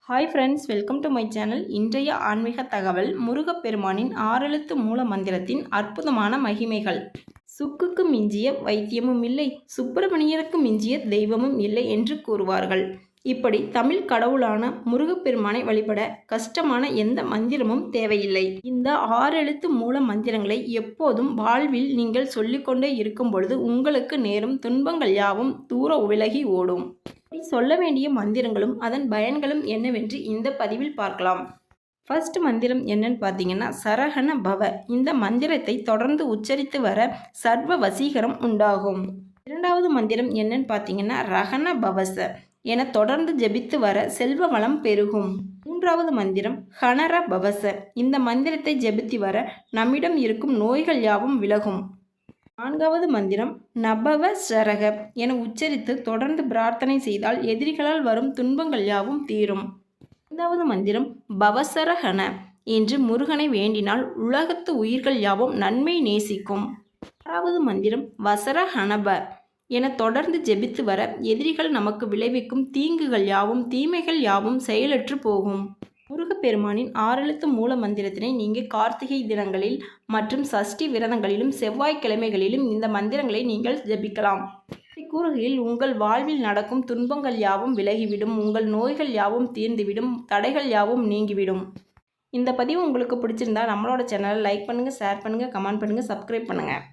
Hi friends, welcome to my channel. இன்றைய ஆன்மீக தகவல் முருகப்பெருமானின் 6 எழுத்து மூல மந்திரத்தின் அற்புதமான மகிமைகள். சுக்குக்கு மிஞ்சிய வைத்தியமும் இல்லை, சுப்பிரமணியருக்கு மிஞ்சிய தெய்வமும் இல்லை என்று கூறுவார்கள். இப்படி தமிழ் கடவுளான முருகப்பெருமானை வழிபட கஷ்டமான எந்த மந்திரமும் தேவையில்லை. இந்த 6 எழுத்து மூல மந்திரங்களை எப்போதும் வாழ்வில் நீங்கள் சொல்லிக்கொண்டே இருக்கும் பொழுது உங்களுக்கு நேரும் துன்பங்கள் யாவும் தூர விலகி ஓடும். சொல்ல வேண்டிய மந்திரங்களும் அதன் பயன்களும் என்னவென்று இந்த பதிவில் பார்க்கலாம். ஃபர்ஸ்ட் மந்திரம் என்னன்னு பார்த்தீங்கன்னா சரஹண பவ. இந்த மந்திரத்தை தொடர்ந்து உச்சரித்து வர சர்வ வசீகரம் உண்டாகும். இரண்டாவது மந்திரம் என்னன்னு பார்த்தீங்கன்னா ரஹண பவச என தொடர்ந்து ஜெபித்து வர செல்வ வளம் பெருகும். மூன்றாவது மந்திரம் ஹனர பவச. இந்த மந்திரத்தை ஜெபித்து வர நம்மிடம் இருக்கும் நோய்கள் யாவும் விலகும். நான்காவது மந்திரம் நபவ சரக என உச்சரித்து தொடர்ந்து பிரார்த்தனை செய்தால் எதிரிகளால் வரும் துன்பங்கள் யாவும் தீரும். ஐந்தாவது மந்திரம் பவசரஹன என்று முருகனை வேண்டினால் உலகத்து உயிர்கள் யாவும் நன்மை நேசிக்கும். ஆறாவது மந்திரம் வசரஹனப என தொடர்ந்து ஜெபித்து வர எதிரிகள் நமக்கு விளைவிக்கும் தீங்குகள் யாவும் தீமைகள் யாவும் செயலற்று போகும். முருகப்பெருமானின் 6 எழுத்து மூல மந்திரத்தினை நீங்கள் கார்த்திகை தினங்களில் மற்றும் சஷ்டி விரதங்களிலும் செவ்வாய்க்கிழமைகளிலும் இந்த மந்திரங்களை நீங்கள் ஜபிக்கலாம். கூறுகையில் உங்கள் வாழ்வில் நடக்கும் துன்பங்கள் யாவும் விலகிவிடும், உங்கள் நோய்கள் யாவும் தீர்ந்துவிடும், தடைகள் யாவும் நீங்கிவிடும். இந்த பதிவு உங்களுக்கு பிடிச்சிருந்தா நம்மளோட சேனலை லைக் பண்ணுங்கள், ஷேர் பண்ணுங்கள், கமெண்ட் பண்ணுங்கள், சப்ஸ்கிரைப் பண்ணுங்கள்.